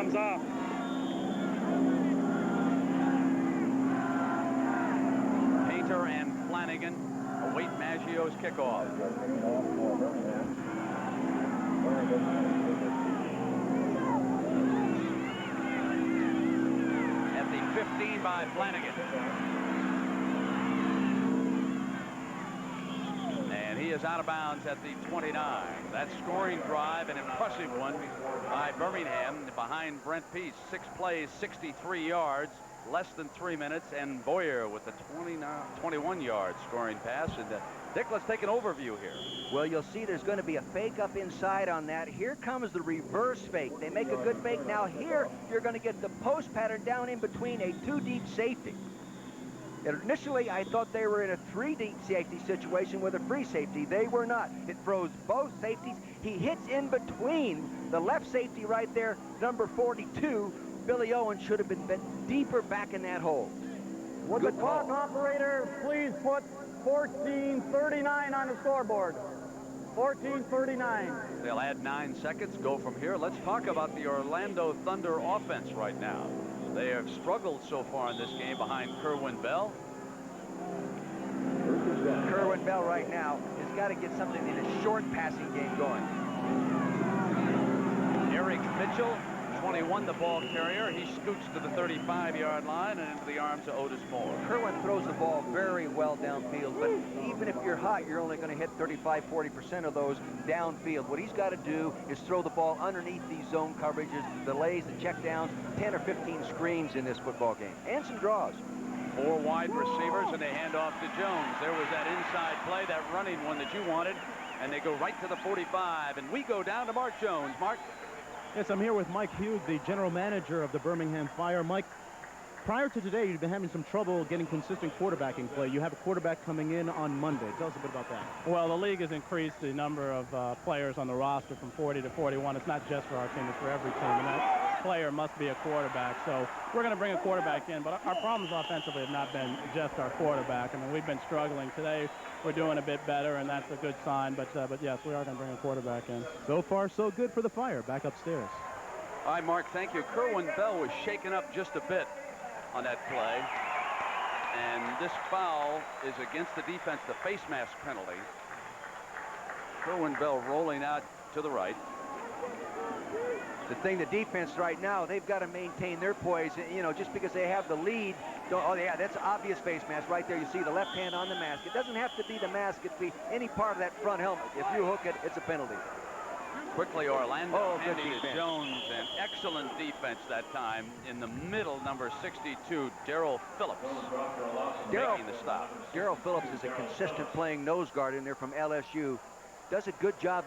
Hands off. Painter and Flanagan await Maggio's kickoff. At the 15 by Flanagan. And he is out of bounds at the 29. That scoring drive, an impressive one by Birmingham behind Brent Peace. 6 plays, 63 yards, less than 3 minutes, and Boyer with the 21-yard scoring pass. And Dick, let's take an overview here. Well, you'll see there's going to be a fake up inside on that. Here comes the reverse fake. They make a good fake. Now here, you're going to get the post pattern down in between a 2-deep safety. Initially, I thought they were in a 3-deep safety situation with a free safety. They were not. It throws both safeties. He hits in between the left safety right there, number 42. Billy Owens should have been deeper back in that hole. Would the clock operator please put 14:39 on the scoreboard? 14:39. They'll add 9 seconds, go from here. Let's talk about the Orlando Thunder offense right now. They have struggled so far in this game behind Kerwin Bell. Kerwin Bell right now has got to get something in a short passing game going. Eric Mitchell, 21, the ball carrier. He scoots to the 35-yard line and into the arms of Otis Moore. Kerwin throws the ball very well downfield, but even if you're hot, you're only going to hit 35–40% of those downfield. What he's got to do is throw the ball underneath these zone coverages, delays, the checkdowns, 10 or 15 screens in this football game, and some draws. 4 wide receivers, and they hand off to Jones. There was that inside play, that running one that you wanted, and they go right to the 45, and we go down to Mark Jones. Mark? Yes, I'm here with Mike Hughes, the general manager of the Birmingham Fire. Mike, prior to today, you've been having some trouble getting consistent quarterbacking play. You have a quarterback coming in on Monday. Tell us a bit about that. Well, the league has increased the number of players on the roster from 40 to 41. It's not just for our team, it's for every team. And that player must be a quarterback. So we're going to bring a quarterback in. But our problems offensively have not been just our quarterback. I mean, we've been struggling. Today, we're doing a bit better, and that's a good sign. But yes, we are going to bring a quarterback in. So far, so good for the Fire. Back upstairs. All right, Mark, thank you. Kerwin Bell was shaken up just a bit on that play. And this foul is against the defense, the face mask penalty. Kerwin Bell rolling out to the right. The thing, the defense right now, they've got to maintain their poise. You know, just because they have the lead. Oh, yeah, that's obvious face mask right there. You see the left hand on the mask. It doesn't have to be the mask. It could be any part of that front helmet. If you hook it, it's a penalty. Quickly, Orlando good handing to defense. Jones, and excellent defense that time. In the middle, number 62, Darrell Phillips, making the stop. Darrell Phillips is a consistent playing nose guard in there from LSU. Does a good job.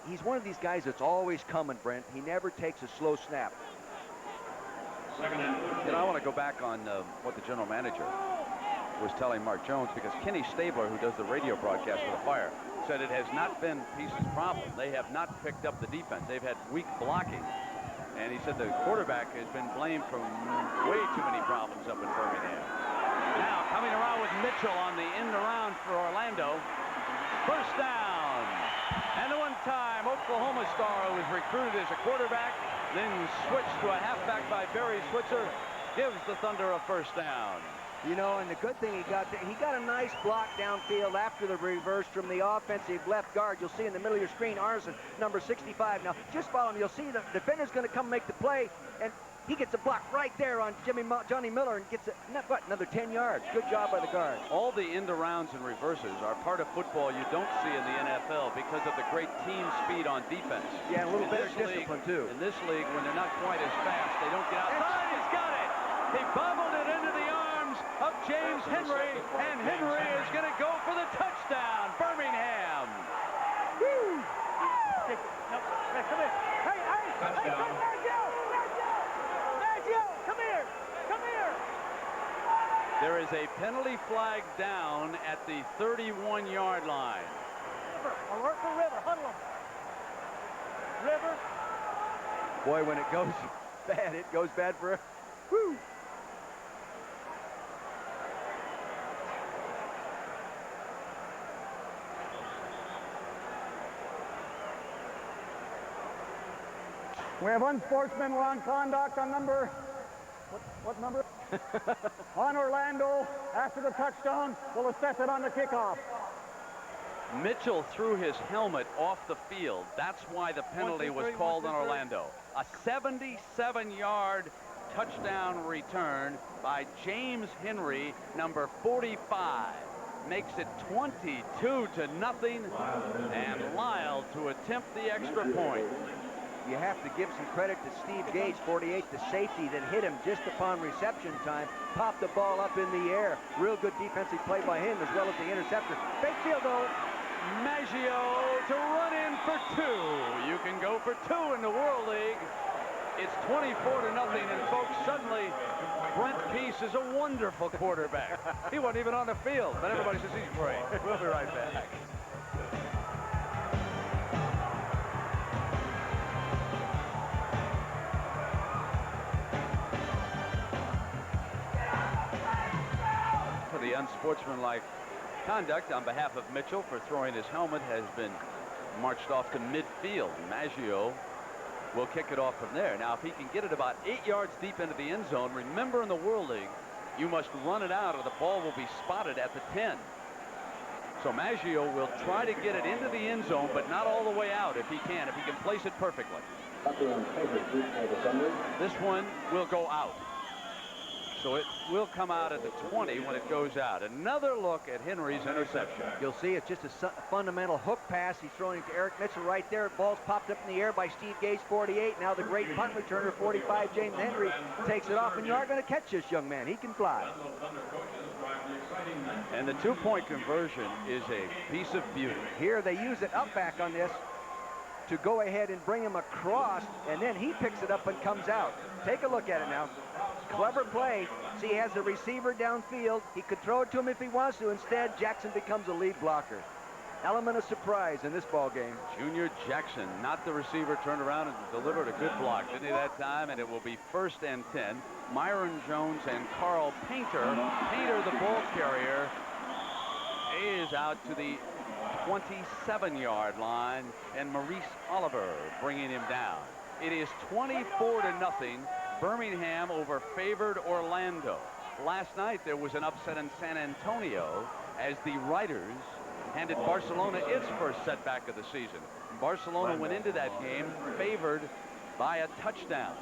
He's one of these guys that's always coming, Brent. He never takes a slow snap. You know, I want to go back on what the general manager was telling Mark Jones, because Kenny Stabler, who does the radio broadcast for the Fire, said it has not been Peace's problem. They have not picked up the defense. They've had weak blocking. And he said the quarterback has been blamed for way too many problems up in Birmingham. Now coming around with Mitchell on the end around for Orlando. First down. And the one-time Oklahoma star who was recruited as a quarterback, then switched to a halfback by Barry Switzer, gives the Thunder a first down. You know, and the good thing he got a nice block downfield after the reverse from the offensive left guard. You'll see in the middle of your screen, Arneson, number 65. Now, just follow him. You'll see the defender's going to come make the play, and he gets a block right there on Johnny Miller and gets another 10 yards. Good job by the guard. All the end arounds and reverses are part of football you don't see in the NFL because of the great team speed on defense. Yeah, and a little better discipline, too. In this league, when they're not quite as fast, they don't get outside. He's got it! He bobbled it into the arms of James Henry, and Henry is going to go for the touchdown. Birmingham. Woo! Hey, no, hey, come here. Hey, touchdown. Maggio, come here. Come here. There is a penalty flag down at the 31-yard line. Alert for River. Huddle him. River. Boy, when it goes bad, it goes bad for... Woo! We have unsportsmanlike conduct on number, what number? On Orlando. After the touchdown, we'll assess it on the kickoff. Mitchell threw his helmet off the field. That's why the penalty was called on Orlando. A 77-yard touchdown return by James Henry, number 45. Makes it 22-0, and Lyle to attempt the extra point. You have to give some credit to Steve Gage, 48, the safety that hit him just upon reception time. Popped the ball up in the air. Real good defensive play by him, as well as the interceptor. Fake field goal. Maggio to run in for 2. You can go for 2 in the World League. It's 24-0, and folks, suddenly Brent Peace is a wonderful quarterback. He wasn't even on the field, but everybody says he's great. We'll be right back. For the unsportsmanlike conduct on behalf of Mitchell for throwing his helmet has been marched off to midfield. Maggio will kick it off from there. Now, if he can get it about 8 yards deep into the end zone, remember in the World League, you must run it out or the ball will be spotted at the 10. So Maggio will try to get it into the end zone, but not all the way out if he can place it perfectly. This one will go out. So it will come out at the 20 when it goes out. Another look at Henry's interception. You'll see it's just a fundamental hook pass. He's throwing it to Eric Mitchell right there. Ball's popped up in the air by Steve Gage, 48. Now the great punt returner, 45, James Henry, takes it off, and you aren't going to catch this young man. He can fly. And the two-point conversion is a piece of beauty. Here they use it up back on this to go ahead and bring him across, and then he picks it up and comes out. Take a look at it now. Clever play. See, he has the receiver downfield. He could throw it to him if he wants to. Instead, Jackson becomes a lead blocker. Element of surprise in this ball game. Junior Jackson, not the receiver, turned around and delivered a good block, didn't he, that time? And it will be 1st and 10. Myron Jones and Carl Painter. Painter, the ball carrier, is out to the 27-yard line, and Maurice Oliver bringing him down. It is 24-0. Birmingham over favored Orlando. Last night there was an upset in San Antonio as the Riders handed Barcelona its first setback of the season. Barcelona went into that game favored by a touchdown.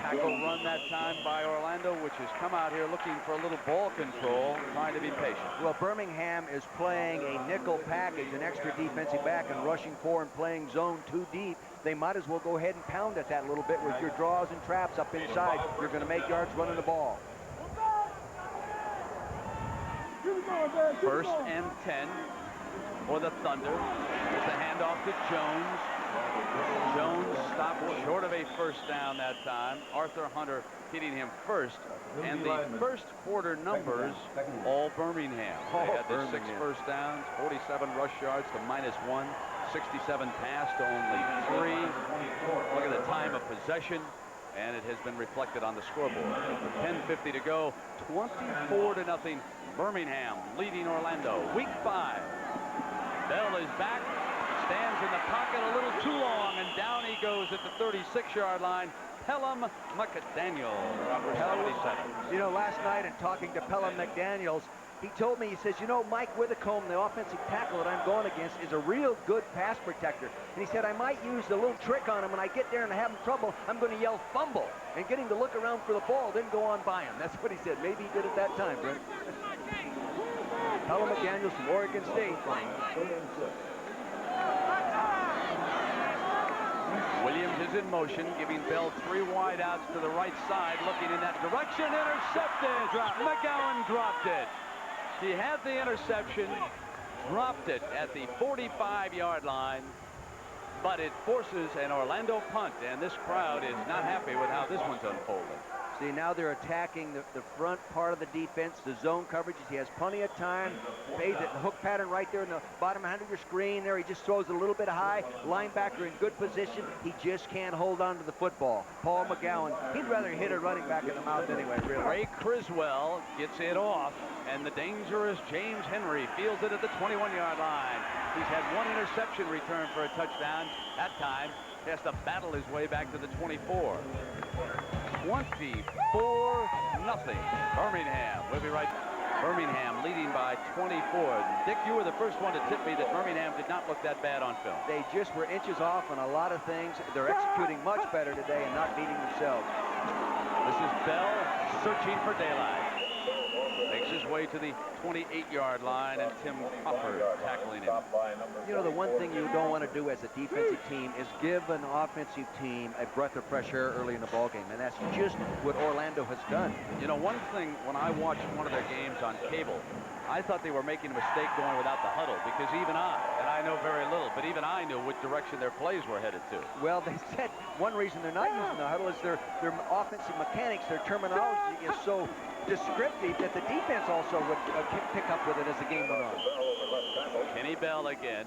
Tackle run that time by Orlando, which has come out here looking for a little ball control, trying to be patient. Well, Birmingham is playing a nickel package, an extra defensive back, and rushing 4 and playing zone 2 deep. They might as well go ahead and pound at that a little bit with your draws and traps up inside. You're going to make yards running the ball. 1st and 10 for the Thunder. It's a handoff to Jones. Jones stopped short of a first down that time. Arthur Hunter hitting him first. And the first quarter numbers, all Birmingham. They had the 6 first downs, 47 rush yards to -1, 67 pass to only 3. Look at the time of possession, and it has been reflected on the scoreboard. With 10:50 to go, 24-0. Birmingham leading Orlando. Week 5. Bell is back. Stands in the pocket a little too long, and down he goes at the 36-yard line. Pelham McDaniel, number 77. You know, last night in talking to Pelham McDaniels, he told me, he says, you know, Mike Withycombe, the offensive tackle that I'm going against, is a real good pass protector. And he said, I might use a little trick on him. When I get there and I have him trouble, I'm going to yell fumble and get him to look around for the ball, then go on by him. That's what he said. Maybe he did at that time, Brent. Pelham McDaniels from Oregon State. Williams is in motion, giving Bell 3 wide outs to the right side, looking in that direction. Intercepted. McGowan dropped it. He had the interception, dropped it at the 45-yard line, but it forces an Orlando punt, and this crowd is not happy with how this one's unfolding. See, now they're attacking the front part of the defense, the zone coverages. He has plenty of time. Pays it, the hook pattern right there in the bottom hand of your screen there. He just throws it a little bit high. Linebacker in good position. He just can't hold on to the football. Paul McGowan, he'd rather hit a running back in the mouth anyway, really. Ray Criswell gets it off, and the dangerous James Henry fields it at the 21-yard line. He's had one interception return for a touchdown. That time, he has to battle his way back to the 24. 24-0. Birmingham. We'll be right back. Birmingham leading by 24. Dick, you were the first one to tip me that Birmingham did not look that bad on film. They just were inches off on a lot of things. They're executing much better today and not beating themselves. This is Bell searching for daylight. Makes his way to the 28-yard line, and Tim Hopper tackling him. You know, the one thing you don't want to do as a defensive team is give an offensive team a breath of fresh air early in the ballgame, and that's just what Orlando has done. You know, one thing, when I watched one of their games on cable, I thought they were making a mistake going without the huddle, because even I know very little, but even I knew which direction their plays were headed to. Well, they said one reason they're not using the huddle is their offensive mechanics, their terminology is so descriptive that the defense also would pick up with it as the game went on. Kenny Bell again,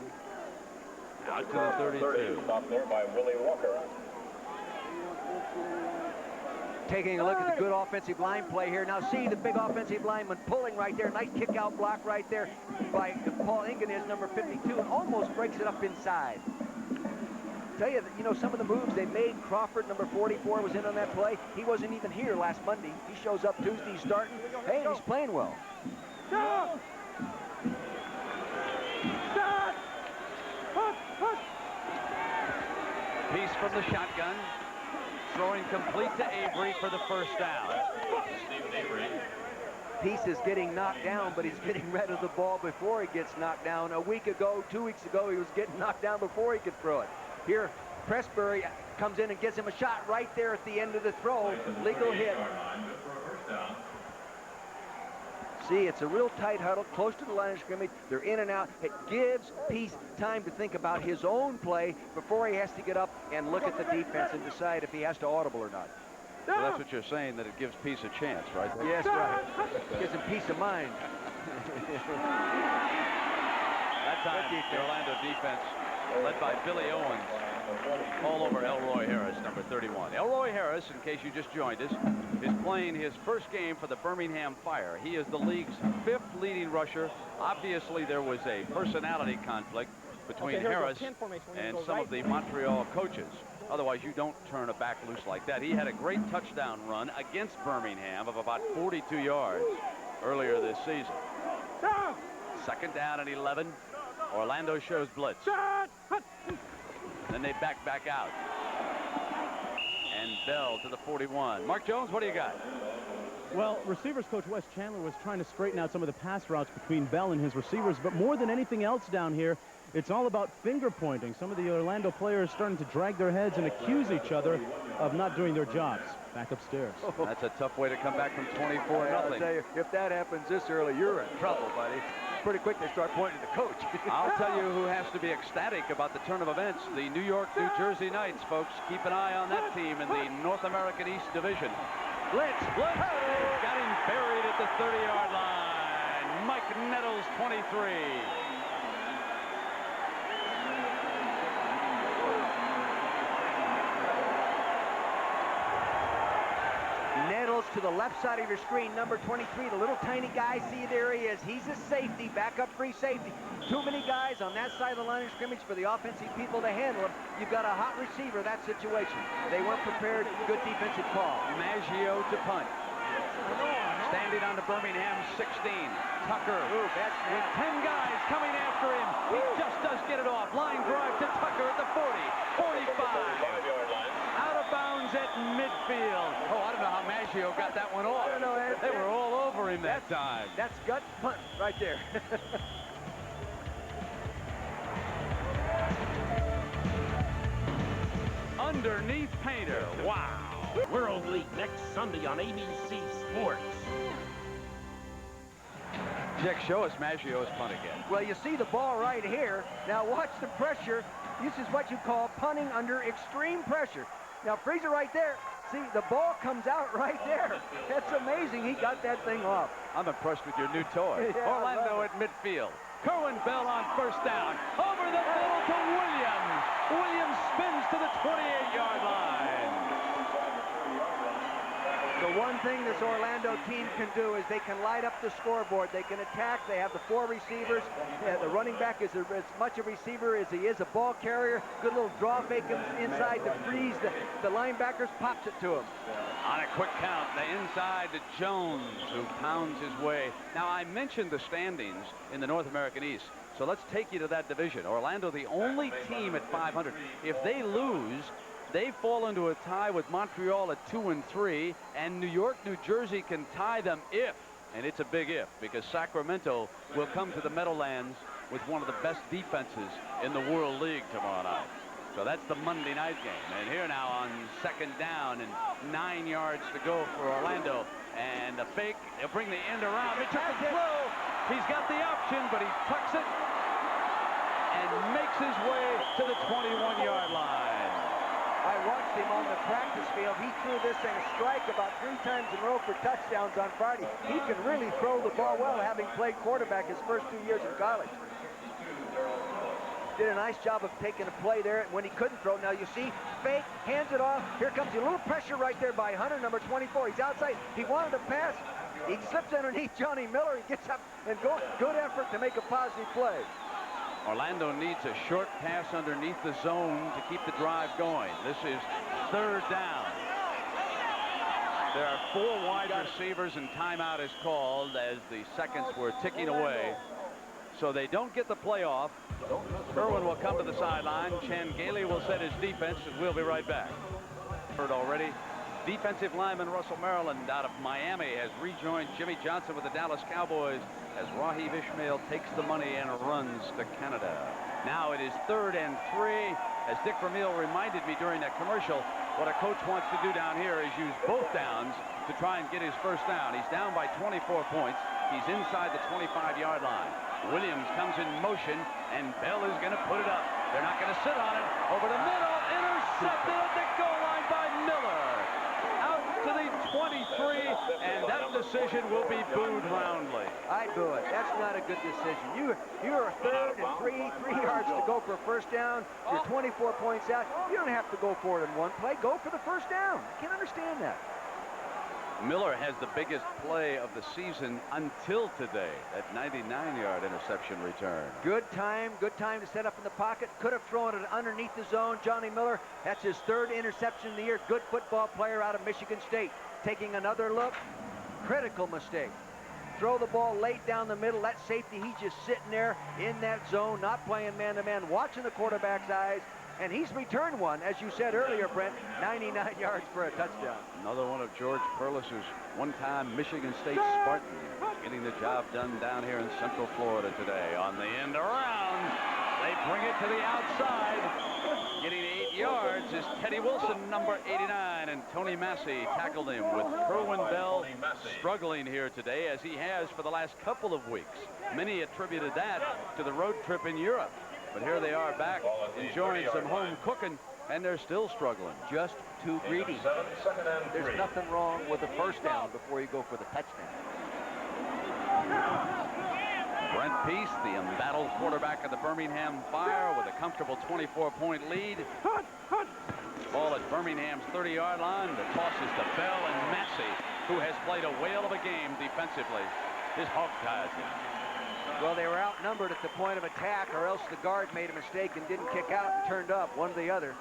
out to the 32. Stopped there by Willie Walker. Taking a look at the good offensive line play here. Now see the big offensive lineman pulling right there. Nice kick out block right there by Paul Ingenez, number 52, and almost breaks it up inside. Tell you, you know, some of the moves they made. Crawford, number 44, was in on that play. He wasn't even here last Monday. He shows up Tuesday starting. Hey, and he's playing well. Piece from the shotgun. Throwing complete to Avery for the first down. Stephen Avery. Piece is getting knocked down, but he's getting rid of the ball before he gets knocked down. A week ago, 2 weeks ago, he was getting knocked down before he could throw it. Here, Pressbury comes in and gets him a shot right there at the end of the throw. Legal hit. See, it's a real tight huddle, close to the line of scrimmage. They're in and out. It gives Peace time to think about his own play before he has to get up and look at the defense and decide if he has to audible or not. Well, that's what you're saying, that it gives Peace a chance, right? Yes, right. Gives him peace of mind. That time, the Orlando defense, led by Billy Owens, all over Elroy Harris, number 31. Elroy Harris, in case you just joined us, is playing his first game for the Birmingham Fire. He is the league's 5th leading rusher. Obviously, there was a personality conflict between Harris and some of the Montreal coaches. Otherwise, you don't turn a back loose like that. He had a great touchdown run against Birmingham of about 42 yards earlier this season. Second down and 11. Orlando shows blitz. Then they back out. And Bell to the 41. Mark Jones, what do you got? Well, receivers coach Wes Chandler was trying to straighten out some of the pass routes between Bell and his receivers, but more than anything else down here, it's all about finger pointing. Some of the Orlando players starting to drag their heads and accuse each other of not doing their jobs. Back upstairs. That's a tough way to come back from 24-0. I'll tell you, if that happens this early, you're in trouble, buddy. Pretty quick, they start pointing to the coach. I'll tell you who has to be ecstatic about the turn of events. The New York, New Jersey Knights, folks. Keep an eye on that team in the North American East Division. Blitz. Got him buried at the 30-yard line. Mike Nettles, 23. Nettles to the left side of your screen, number 23, the little tiny guy. See, there he is. He's a safety, backup free safety. Too many guys on that side of the line of scrimmage for the offensive people to handle him. You've got a hot receiver, that situation. They weren't prepared. Good defensive call. Maggio to punt. Standing on the Birmingham 16. Tucker with 10 guys coming after him. He just does get it off. Line drive to Tucker at the 40, 45. Out of bounds at midfield. Oh, I don't know how Maggio got that one off. They were all over him that time. That's gut punt right there. Underneath Painter. Wow. World League next Sunday on ABC Sports. Dick, show us Maggio's punt again. Well, you see the ball right here. Now watch the pressure. This is what you call punting under extreme pressure. Now freeze it right there. See, the ball comes out right there. That's amazing. He got that thing off. I'm impressed with your new toy. Yeah, Orlando at midfield. Kerwin Bell on first down. Over the middle to Williams. Williams spins to the 28-yard line. The one thing that's this Orlando team can do is they can light up the scoreboard. They can attack. They have the 4 receivers. The running back is as much a receiver as he is a ball carrier. Good little draw fake inside to freeze the linebackers, pops it to him. On a quick count, the inside to Jones, who pounds his way. Now, I mentioned the standings in the North American East, so let's take you to that division. Orlando, the only team at 500. If they lose, they fall into a tie with Montreal at 2-3, and New York, New Jersey can tie them if, and it's a big if, because Sacramento will come to the Meadowlands with one of the best defenses in the World League tomorrow night. So that's the Monday night game. And here now on 2nd down and 9 yards to go for Orlando. And the fake, they'll bring the end around. Mitchell can throw. He's got the option, but he tucks it and makes his way to the 21-yard line. I watched him on the practice field. He threw this in a strike about 3 times in a row for touchdowns on Friday. He can really throw the ball well, having played quarterback his first 2 years in college. Did a nice job of taking a play there when he couldn't throw. Now you see, fake, hands it off. Here comes a little pressure right there by Hunter, number 24. He's outside. He wanted to pass. He slips underneath Johnny Miller. He gets up and good effort to make a positive play. Orlando needs a short pass underneath the zone to keep the drive going. This is 3rd down. There are 4 wide receivers, and timeout is called as the seconds were ticking away. So they don't get the play off. Irwin will come to the sideline. Chan Gailey will set his defense, and we'll be right back. Heard already. Defensive lineman Russell Maryland out of Miami has rejoined Jimmy Johnson with the Dallas Cowboys as Raheem Ishmael takes the money and runs to Canada. Now it is 3rd and 3. As Dick Vermeil reminded me during that commercial, what a coach wants to do down here is use both downs to try and get his first down. He's down by 24 points. He's inside the 25-yard line. Williams comes in motion, and Bell is going to put it up. They're not going to sit on it. Over the middle, intercepted at the goal line by Miller. Out to the 23, and that decision will be booed roundly. I boo it. That's not a good decision. You're 3rd and 3 yards to go for a first down. You're 24 points out. You don't have to go for it in one play. Go for the first down. I can't understand that. Miller has the biggest play of the season until today, that 99-yard interception return. Good time to set up in the pocket. Could have thrown it underneath the zone. Johnny Miller, that's his 3rd interception of the year. Good football player out of Michigan State. Taking another look, critical mistake. Throw the ball late down the middle. That safety, he's just sitting there in that zone, not playing man-to-man, watching the quarterback's eyes. And he's returned one, as you said earlier, Brent, 99 yards for a touchdown. Another one of George Perlis's one-time Michigan State Spartans getting the job done down here in Central Florida today. On the end around, they bring it to the outside. Getting 8 yards is Teddy Wilson, number 89, and Tony Massey tackled him with Kerwin Bell struggling here today, as he has for the last couple of weeks. Many attributed that to the road trip in Europe. But here they are back, enjoying some home cooking, and they're still struggling. Just too greedy. There's nothing wrong with a first down before you go for the touchdown. Brent Peace, the embattled quarterback of the Birmingham Fire, with a comfortable 24-point lead. Ball at Birmingham's 30-yard line. The toss is to Bell, and Massey, who has played a whale of a game defensively, is hog-tied. Well, they were outnumbered at the point of attack, or else the guard made a mistake and didn't kick out and turned up, one or the other.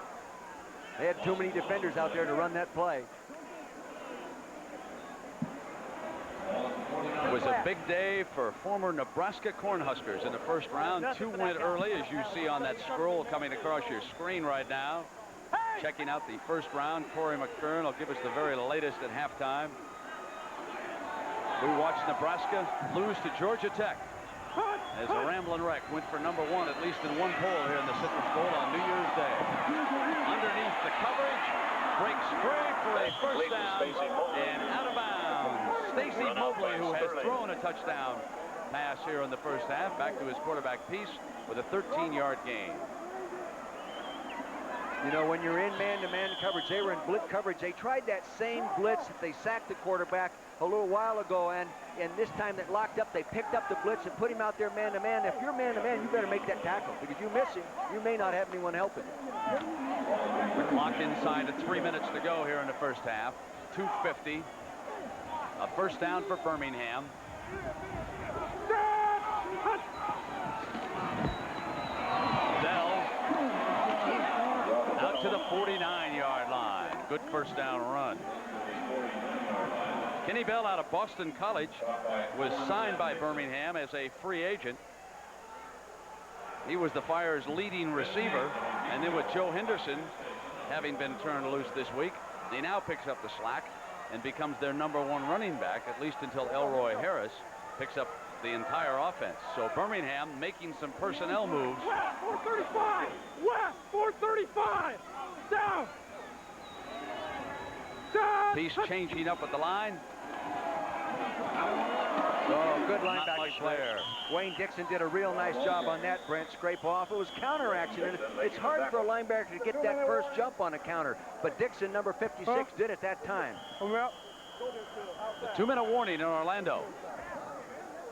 They had too many defenders out there to run that play. It was a big day for former Nebraska Cornhuskers in the first round. 2 went early, as you see on that scroll coming across your screen right now. Checking out the first round, Corey McKern will give us the very latest at halftime. We watched Nebraska lose to Georgia Tech, as the Ramblin' Wreck went for number 1, at least in one poll here in the Citrus Bowl on New Year's Day. Underneath the coverage, breaks free for a first down and out of bounds. Stacy Mobley, who has thrown a touchdown pass here in the first half, back to his quarterback Peace with a 13-yard gain. You know, when you're in man-to-man coverage, they were in blitz coverage. They tried that same blitz that they sacked the quarterback a little while ago, and this time that locked up, they picked up the blitz and put him out there man-to-man. If you're man-to-man, you better make that tackle, because you miss him, you may not have anyone helping you. We're clocked inside at 3 minutes to go here in the first half. 2:50. A first down for Birmingham. Bell out to the 49-yard line. Good first down run. Kenny Bell out of Boston College was signed by Birmingham as a free agent. He was the Fire's leading receiver, and then with Joe Henderson having been turned loose this week, he now picks up the slack and becomes their #1 running back, at least until Elroy Harris picks up the entire offense. So Birmingham making some personnel moves. West 435! West 435! Down! Down! Peace changing up at the line. Oh, good Not linebacker much play. there. Wayne Dixon did a real nice job on that, Brent. Scrape off. It was counter action, and it's hard for a linebacker to get that first jump on a counter. But Dixon, number 56, did it that time. The 2-minute warning in Orlando,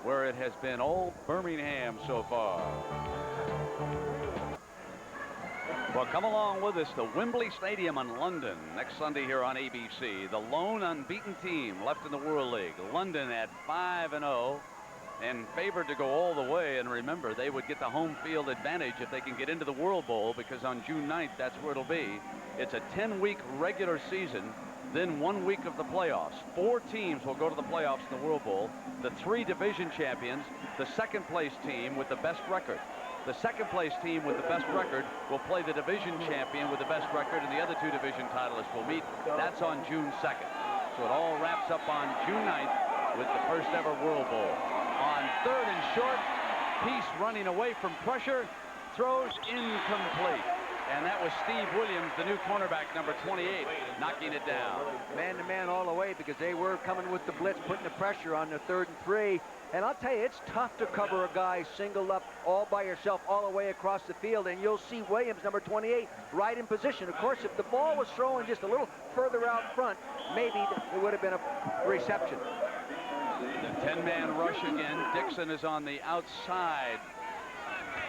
where it has been all Birmingham so far. Well, come along with us to Wembley Stadium in London next Sunday here on ABC. The lone unbeaten team left in the World League. London at 5-0 and favored to go all the way. And remember, they would get the home field advantage if they can get into the World Bowl, because on June 9th, that's where it'll be. It's a 10-week regular season, then 1 week of the playoffs. 4 teams will go to the playoffs in the World Bowl. The 3 division champions, the second-place team with the best record. The second-place team with the best record will play the division champion with the best record, and the other 2 division titleists will meet. That's on June 2nd. So it all wraps up on June 9th with the first ever World Bowl. On 3rd and short, Peace running away from pressure, throws incomplete. And that was Steve Williams, the new cornerback, number 28, knocking it down. Man-to-man all the way, because they were coming with the blitz, putting the pressure on the 3rd and 3. And I'll tell you, it's tough to cover a guy singled up all by yourself all the way across the field. And you'll see Williams, number 28, right in position. Of course, if the ball was thrown just a little further out front, maybe it would have been a reception. The 10-man rush again. Dixon is on the outside,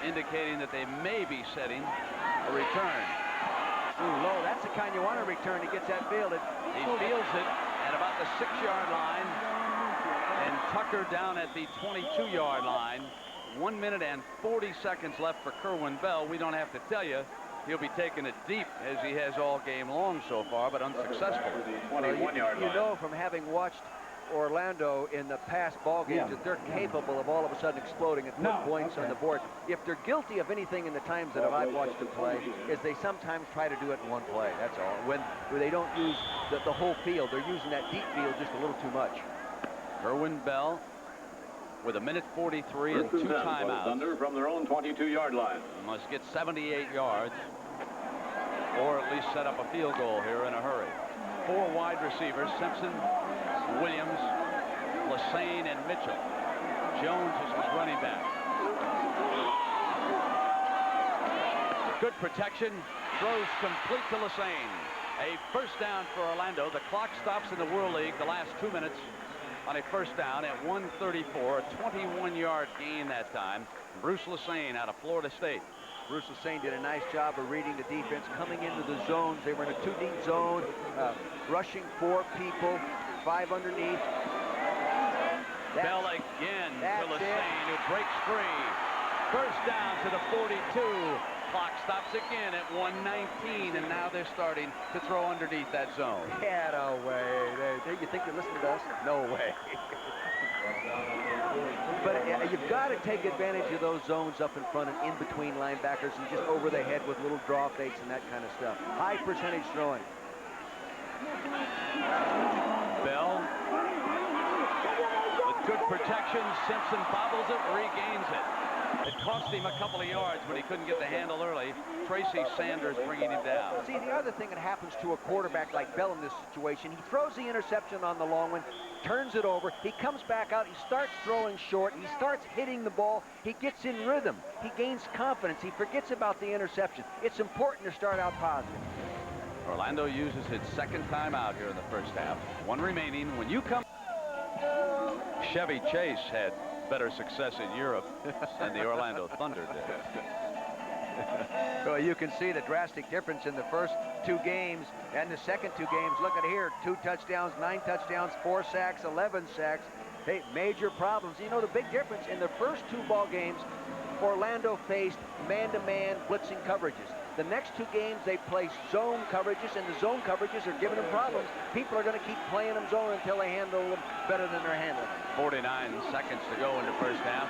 indicating that they may be setting a return. Ooh, low. That's the kind you want to return. He gets that fielded. He fields it at about the 6-yard line. And Tucker down at the 22-yard line. 1 minute and 40 seconds left for Kerwin Bell. We don't have to tell you, he'll be taking it deep as he has all game long so far, but unsuccessful. You know from having watched Orlando in the past ball games that they're capable of all of a sudden exploding and put points on the board. If they're guilty of anything in the times that I've watched them play, is they sometimes try to do it in one play. That's all. When they don't use the whole field, they're using that deep field just a little too much. Kerwin Bell with 1:43 and 2 timeouts. Thunder from their own 22-yard line. Must get 78 yards or at least set up a field goal here in a hurry. 4 wide receivers: Simpson, Williams, Lassane, and Mitchell. Jones is his running back. Good protection. Throws complete to Lassane. A first down for Orlando. The clock stops in the World League the last 2 minutes on a first down at 1:34. A 21-yard gain that time. Bruce Lassane out of Florida State. Bruce Lassane did a nice job of reading the defense, coming into the zones. They were in a 2-deep zone, rushing 4 people, 5 underneath. Bell again to Lassane, who breaks free. First down to the 42. Clock stops again at 1:19, and now they're starting to throw underneath that zone. Yeah, no way. You think they're listening to us? No way. But you've got to take advantage of those zones up in front and in between linebackers and just over the head with little draw fakes and that kind of stuff. High percentage throwing. Bell with good protection. Simpson bobbles it, regains it. It cost him a couple of yards when he couldn't get the handle early. Tracy Sanders bringing him down. See, the other thing that happens to a quarterback like Bell in this situation, he throws the interception on the long one, turns it over, he comes back out, he starts throwing short, he starts hitting the ball, he gets in rhythm, he gains confidence, he forgets about the interception. It's important to start out positive. Orlando uses its second timeout here in the first half. 1 remaining. When you come, Chevy Chase had better success in Europe than the Orlando Thunder did. Well, you can see the drastic difference in the first 2 games and the second 2 games. Look at here, 2 touchdowns, 9 touchdowns, 4 sacks, 11 sacks. Hey, major problems. You know, the big difference in the first 2 ball games, Orlando faced man-to-man blitzing coverages. The next 2 games, they play zone coverages, and the zone coverages are giving them problems. People are going to keep playing them zone until they handle them better than they're handling them. 49 seconds to go in the first half.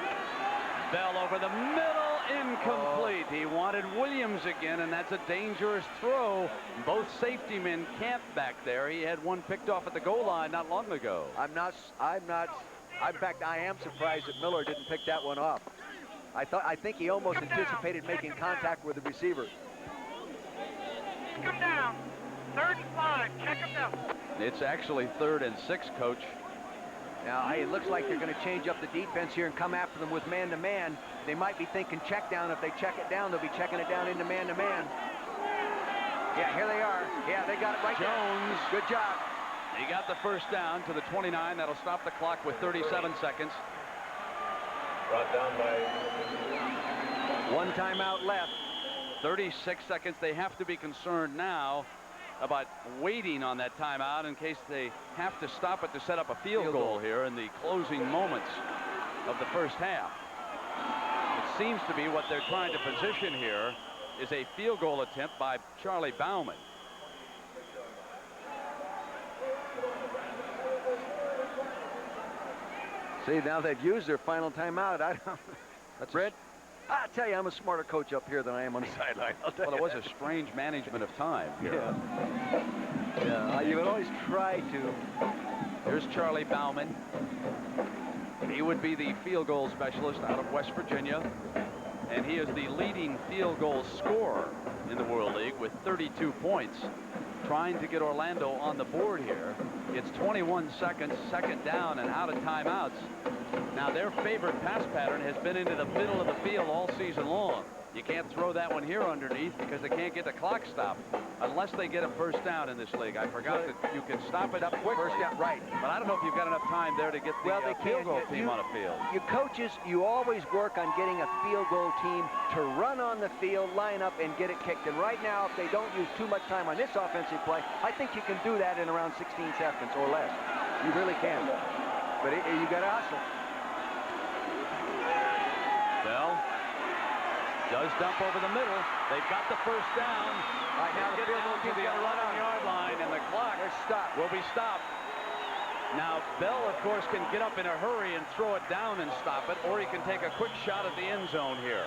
Bell over the middle, incomplete. He wanted Williams again, and that's a dangerous throw. Both safety men camped back there. He had one picked off at the goal line not long ago. In fact, I am surprised that Miller didn't pick that one off. I think he almost anticipated making contact with the receiver. Check him down. 3rd and 5. Check him down. It's actually 3rd and 6, Coach. Now, it looks like they're going to change up the defense here and come after them with man-to-man. They might be thinking check down. If they check it down, they'll be checking it down into man-to-man. Yeah, here they are. Yeah, they got it right there. Jones. Good job. He got the first down to the 29. That'll stop the clock with 37 seconds. Brought down by 1 timeout left. 36 seconds. They have to be concerned now about waiting on that timeout in case they have to stop it to set up a field goal here in the closing moments of the first half. It seems to be what they're trying to position here is a field goal attempt by Charlie Bauman. See, now they've used their final timeout. That's Brett. I tell you, I'm a smarter coach up here than I am on the sideline. Well, it was a strange management of time here. Yeah. You would always try to. Here's Charlie Bauman. He would be the field goal specialist out of West Virginia, and he is the leading field goal scorer in the World League with 32 points. Trying to get Orlando on the board here. It's 21 seconds, 2nd down, and out of timeouts. Now, their favorite pass pattern has been into the middle of the field all season long. You can't throw that one here underneath because they can't get the clock stopped unless they get a first down in this league. I forgot that you can stop it up quickly. First down, right. But I don't know if you've got enough time there to get the field goal team on a field. You coaches, you always work on getting a field goal team to run on the field, line up, and get it kicked. And right now, if they don't use too much time on this offensive play, I think you can do that in around 16 seconds or less. You really can. But you got to hustle. Bell does dump over the middle. They've got the first down. Right now, the field goal to the 11-yard line, and the clock will be stopped. Now, Bell, of course, can get up in a hurry and throw it down and stop it, or he can take a quick shot at the end zone here.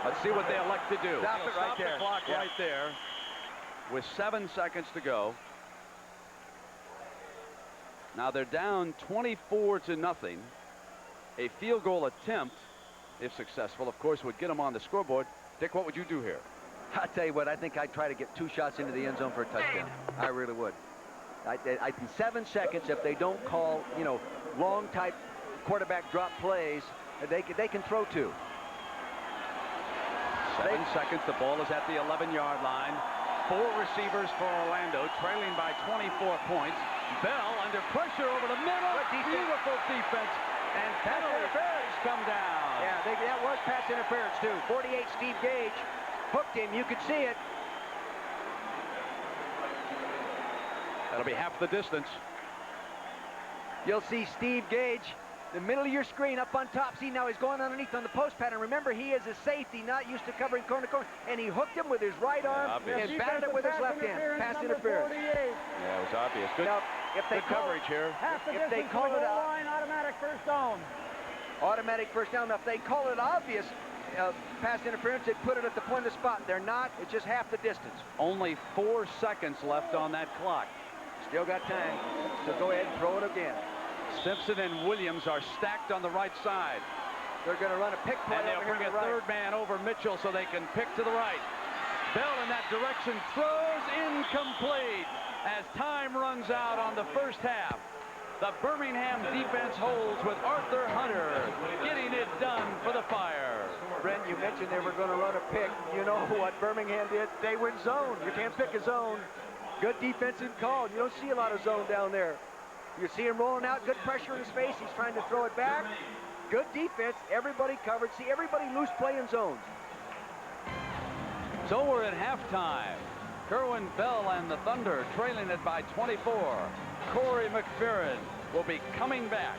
Let's see what they elect to do. Stop it right there. The clock right there with 7 seconds to go. Now they're down 24-0. A field goal attempt, if successful, of course, would get them on the scoreboard. Dick, what would you do here? I'll tell you what, I think I'd try to get 2 shots into the end zone for a touchdown. I really would. In 7 seconds, if they don't call, long type quarterback drop plays, they can throw 2. 7 seconds. The ball is at the 11-yard line. 4 receivers for Orlando, trailing by 24 points. Bell under pressure over the middle. Beautiful defense. And penalties come down. Yeah, that was pass interference, too. 48, Steve Gage hooked him. You could see it. That'll be half the distance. You'll see Steve Gage, the middle of your screen up on top. See, now he's going underneath on the post pattern. Remember, he is a safety, not used to covering corner to corner. And he hooked him with his right arm and batted it with his left hand. Pass interference. Yeah, it was obvious. Good. Now, if they good coverage here. If they call it a line, automatic first down. Automatic first down. Now, if they call it obvious pass interference, they put it at the point of the spot. They're not. It's just half the distance. Only 4 seconds left on that clock. Still got time. So go ahead and throw it again. Simpson and Williams are stacked on the right side. They're going to run a pick play. And they'll bring a third man over Mitchell so they can pick to the right. Bell in that direction throws incomplete as time runs out on the first half. The Birmingham defense holds with Arthur Hunter getting it done for the Fire. Brent, you mentioned they were going to run a pick. You know what Birmingham did? They went zone. You can't pick a zone. Good defensive call. You don't see a lot of zone down there. You see him rolling out, good pressure in his face. He's trying to throw it back. Good defense. Everybody covered. See, everybody loose play in zones. So we're at halftime. Kerwin Bell and the Thunder trailing it by 24. Corey McPherson will be coming back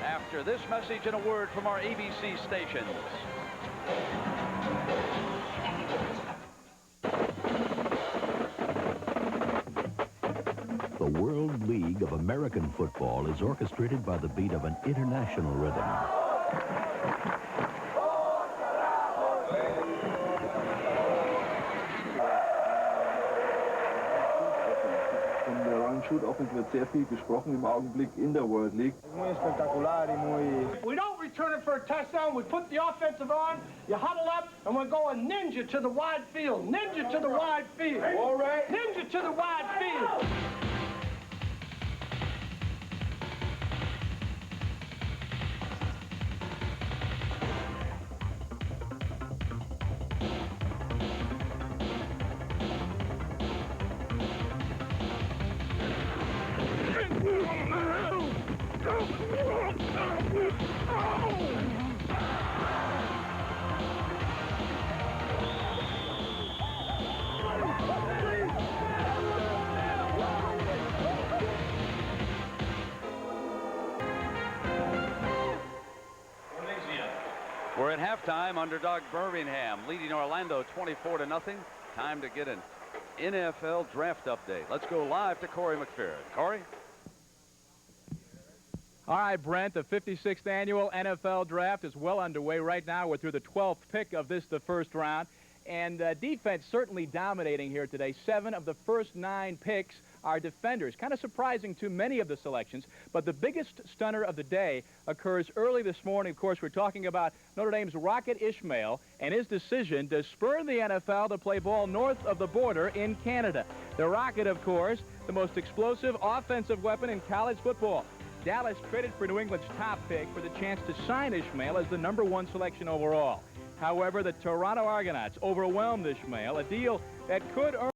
after this message and a word from our ABC stations. The World League of American Football is orchestrated by the beat of an international rhythm. Von der Run Shoot Offense wird sehr viel gesprochen im Augenblick in der World League. Muy espectacular y muy... We don't return it for a touchdown. We put the offensive on, you huddle up, and we're going ninja to the wide field. Ninja to the wide field. All right. Ninja to the wide field. We're at halftime. Underdog Birmingham leading Orlando 24-0. Time to get an NFL draft update. Let's go live to Corey McPherson. Corey? All right, Brent, the 56th annual NFL draft is well underway right now. We're through the 12th pick of the first round. And defense certainly dominating here today. 7 of the first 9 picks are defenders. Kind of surprising to many of the selections. But the biggest stunner of the day occurs early this morning. Of course, we're talking about Notre Dame's Rocket Ismail and his decision to spurn the NFL to play ball north of the border in Canada. The Rocket, of course, the most explosive offensive weapon in college football. Dallas traded for New England's top pick for the chance to sign Ismail as the #1 selection overall. However, the Toronto Argonauts overwhelmed Ismail, a deal that could earn